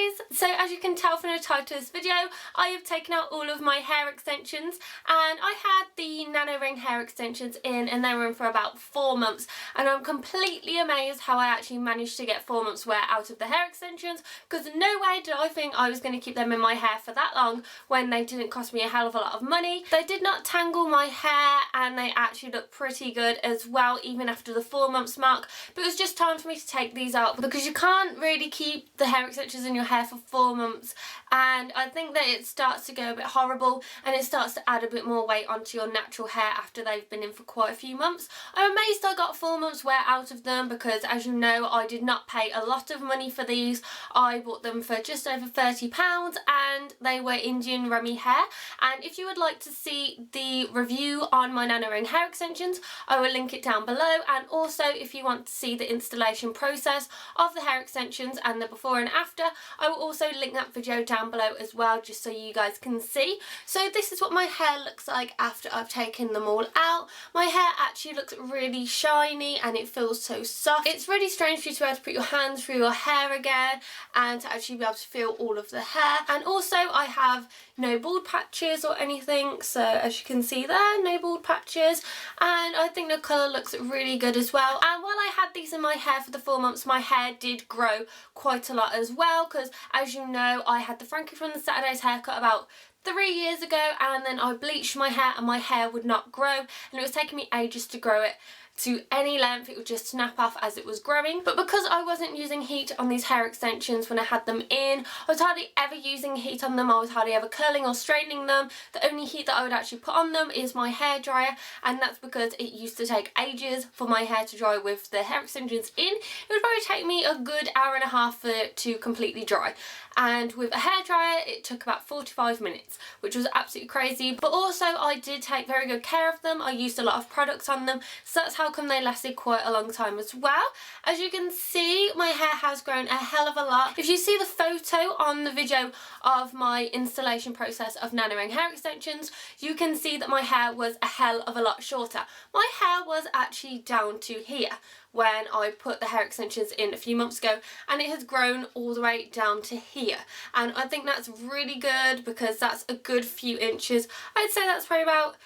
lovelies! So as you can tell from the title of this video, I have taken out all of my hair extensions, and I had the Nano Ring Hair Extensions in and they were in for about 4 months, and I'm completely amazed how I actually managed to get 4 months wear out of the hair extensions, because no way did I think I was going to keep them in my hair for that long when they didn't cost me a hell of a lot of money. They did not tangle my hair and they actually look pretty good as well even after the 4 months mark, but it was just time for me to take these out because you can't really keep the hair extensions in your hair for 4 months, and I think that it starts to go a bit horrible and it starts to add a bit more weight onto your natural hair after they've been in for quite a few months. I'm amazed I got 4 months wear out of them because, as you know, I did not pay a lot of money for these. I bought them for just over £30 and they were Indian rummy hair, and if you would like to see the review on my Nano Ring hair extensions, I will link it down below, and also if you want to see the installation process of the hair extensions and the before and after, I will also link that video down below as well, just so you guys can see. So this is what my hair looks like after I've taken them all out. My hair actually looks really shiny and it feels so soft. It's really strange for you to be able to put your hands through your hair again and to actually be able to feel all of the hair. And also I have no bald patches or anything, so as you can see there, no bald patches, and I think the colour looks really good as well. And while I had these in my hair for the 4 months, my hair did grow quite a lot as well, because as you know, I had the Frankie from the Saturdays haircut about 3 years ago, and then I bleached my hair and my hair would not grow, and it was taking me ages to grow it to any length. It would just snap off as it was growing. But because I wasn't using heat on these hair extensions when I had them in, I was hardly ever using heat on them, I was hardly ever curling or straightening them. The only heat that I would actually put on them is my hairdryer, and that's because it used to take ages for my hair to dry with the hair extensions in. It would probably take me a good hour and a half for it to completely dry, and with a hairdryer it took about 45 minutes, which was absolutely crazy. But also I did take very good care of them. I used a lot of products on them, so that's how come they lasted quite a long time as well. As you can see, my hair has grown a hell of a lot. If you see the photo on the video of my installation process of Nano Ring hair extensions, you can see that my hair was a hell of a lot shorter. My hair was actually down to here when I put the hair extensions in a few months ago, and it has grown all the way down to here, and I think that's really good because that's a good few inches. I'd say that's probably about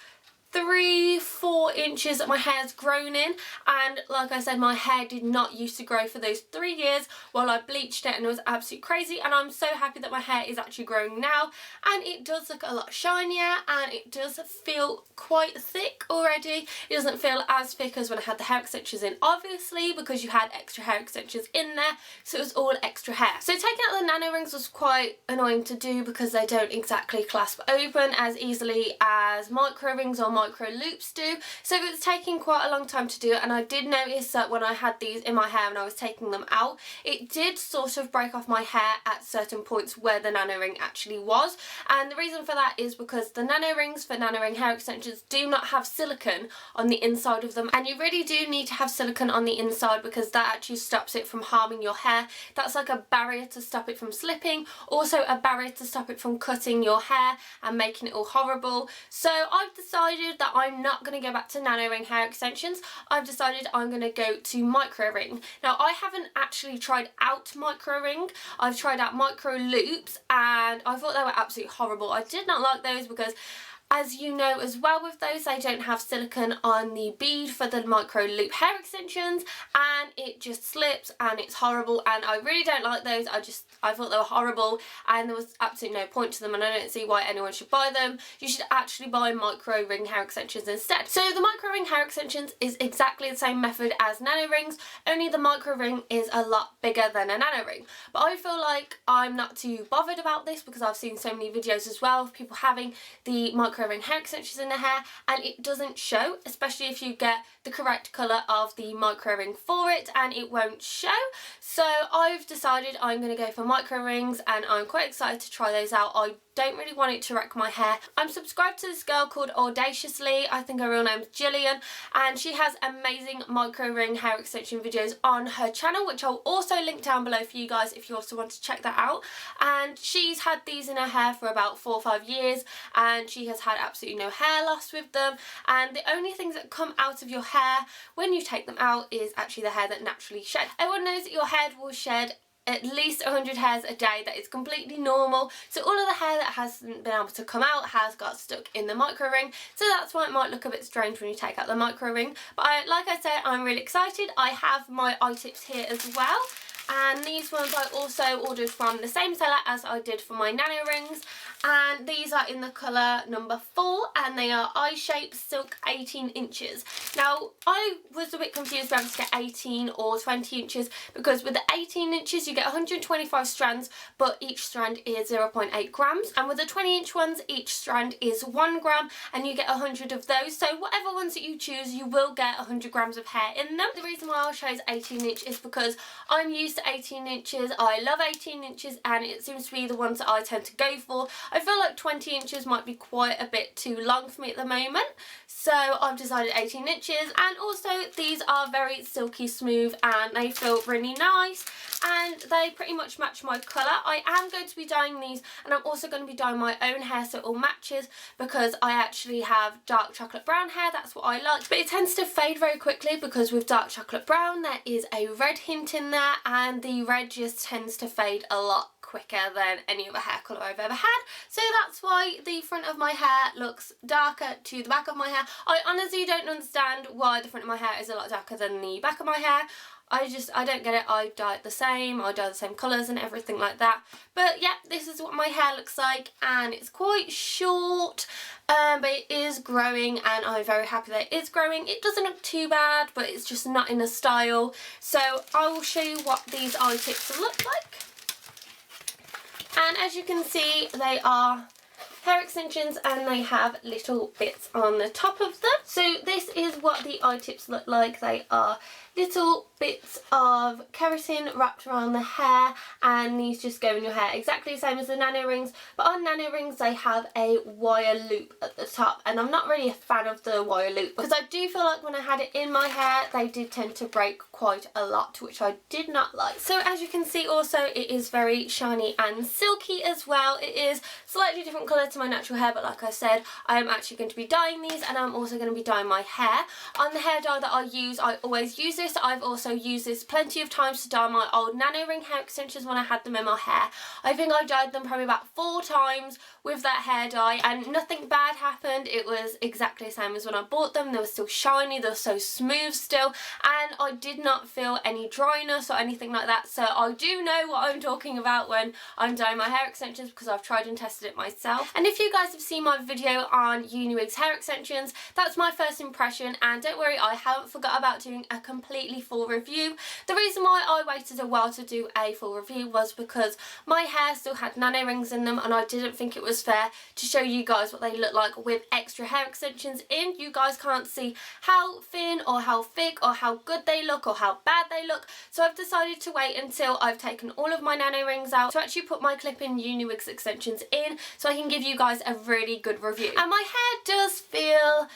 3-4 inches that my hair's grown in, and like I said, my hair did not used to grow for those 3 years while I bleached it, and it was absolutely crazy. And I'm so happy that my hair is actually growing now, and it does look a lot shinier and it does feel quite thick already. It doesn't feel as thick as when I had the hair extensions in, obviously because you had extra hair extensions in there, so it was all extra hair. So taking out the nano rings was quite annoying to do because they don't exactly clasp open as easily as micro rings or micro loops do, so it was taking quite a long time to do. And I did notice that when I had these in my hair and I was taking them out, it did sort of break off my hair at certain points where the nano ring actually was, and the reason for that is because the nano rings for Nano Ring hair extensions do not have silicone on the inside of them, and you really do need to have silicone on the inside because that actually stops it from harming your hair. That's like a barrier to stop it from slipping, also a barrier to stop it from cutting your hair and making it all horrible. So I've decided that I'm not going to go back to Nano Ring hair extensions. I've decided I'm going to go to micro ring. Now I haven't actually tried out micro ring. I've tried out micro loops and I thought they were absolutely horrible. I did not like those because, as you know as well, with those they don't have silicone on the bead for the micro loop hair extensions, and it just slips and it's horrible, and I really don't like those. I thought they were horrible and there was absolutely no point to them, and I don't see why anyone should buy them. You should actually buy micro ring hair extensions instead. So the micro ring hair extensions is exactly the same method as nano rings, only the micro ring is a lot bigger than a nano ring. But I feel like I'm not too bothered about this because I've seen so many videos as well of people having the micro ring hair extensions in their hair and it doesn't show, especially if you get the correct colour of the micro ring for it, and it won't show. So I've decided I'm going to go for micro rings, and I'm quite excited to try those out. I don't really want it to wreck my hair. I'm subscribed to this girl called Audaciously, I think her real name's Gillian, and she has amazing micro ring hair extension videos on her channel, which I'll also link down below for you guys if you also want to check that out. And she's had these in her hair for about 4 or 5 years, and she has had absolutely no hair loss with them, and the only things that come out of your hair when you take them out is actually the hair that naturally sheds. Everyone knows that your hair will shed at least 100 hairs a day. That is completely normal. So all of the hair that hasn't been able to come out has got stuck in the micro ring. So that's why it might look a bit strange when you take out the micro ring. But like I said, I'm really excited. I have my eye tips here as well. And these ones I also ordered from the same seller as I did for my nano rings, and these are in the colour number 4, and they are eye shape silk 18 inches. Now I was a bit confused whether to get 18 or 20 inches, because with the 18 inches you get 125 strands, but each strand is 0.8 grams, and with the 20-inch ones each strand is 1 gram, and you get 100 of those. So whatever ones that you choose, you will get 100 grams of hair in them. The reason why I chose 18 inch is because I'm used to 18 inches. I love 18 inches and it seems to be the ones that I tend to go for. I feel like 20 inches might be quite a bit too long for me at the moment, so I've decided 18 inches. And also these are very silky smooth and they feel really nice, and they pretty much match my colour. I am going to be dyeing these, and I'm also going to be dyeing my own hair so it all matches, because I actually have dark chocolate brown hair. That's what I like, but it tends to fade very quickly because with dark chocolate brown there is a red hint in there, and the red just tends to fade a lot quicker than any other hair colour I've ever had. So that's why the front of my hair looks darker to the back of my hair. I honestly don't understand why the front of my hair is a lot darker than the back of my hair. I don't get it. I dye it the same, I dye the same colours and everything like that. But yeah, this is what my hair looks like, and it's quite short, but it is growing, and I'm very happy that it is growing. It doesn't look too bad, but it's just not in a style. So I will show you what these eye tips look like. And as you can see, they are hair extensions and they have little bits on the top of them. So this is what the eye tips look like. They are little bits of keratin wrapped around the hair, and these just go in your hair exactly the same as the nano rings, but on nano rings they have a wire loop at the top, and I'm not really a fan of the wire loop because I do feel like when I had it in my hair they did tend to break quite a lot, which I did not like. So as you can see also, it is very shiny and silky as well. It is slightly different colour to my natural hair, but like I said, I am actually going to be dyeing these, and I'm also going to be dyeing my hair. On the hair dye that I always use this. I've also used this plenty of times to dye my old Nano Ring hair extensions when I had them in my hair. I think I dyed them probably about 4 times with that hair dye, and nothing bad happened. It was exactly the same as when I bought them. They were still shiny, they were so smooth still, and I did not feel any dryness or anything like that. So I do know what I'm talking about when I'm dyeing my hair extensions, because I've tried and tested it myself. And if you guys have seen my video on Uniwig's hair extensions, that's my first impression, and don't worry, I haven't forgot about doing a completely full review. The reason why I waited a while to do a full review was because my hair still had nano rings in them, and I didn't think it was fair to show you guys what they look like with extra hair extensions in. You guys can't see how thin or how thick or how good they look or how bad they look, so I've decided to wait until I've taken all of my nano rings out to actually put my clip-in Uniwig's extensions in, so I can give you guys a really good review. And my hair does feel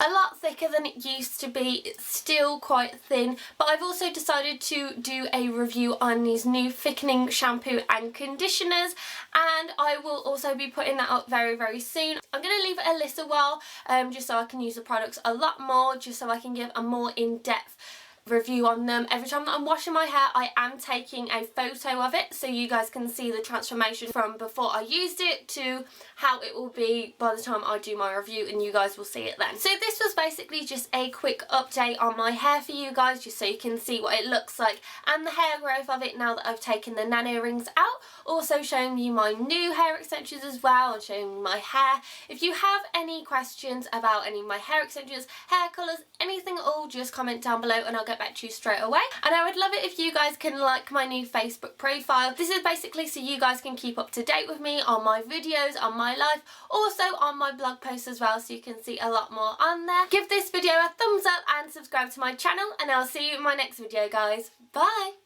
a lot thicker than it used to be. It's still quite thin, but I've also decided to do a review on these new thickening shampoo and conditioners, and I will also be putting that up very, very soon. I'm going to leave it a little while just so I can use the products a lot more, just so I can give a more in-depth review on them. Every time that I'm washing my hair I am taking a photo of it so you guys can see the transformation from before I used it to how it will be by the time I do my review, and you guys will see it then. So this was basically just a quick update on my hair for you guys, just so you can see what it looks like and the hair growth of it now that I've taken the nano rings out. Also showing you my new hair extensions as well, and showing you my hair. If you have any questions about any of my hair extensions, hair colours, anything at all, just comment down below and I'll get back to you straight away. And I would love it if you guys can like my new Facebook profile. This is basically so you guys can keep up to date with me on my videos, on my life, also on my blog posts as well, so you can see a lot more on there. Give this video a thumbs up and subscribe to my channel, and I'll see you in my next video, guys. Bye!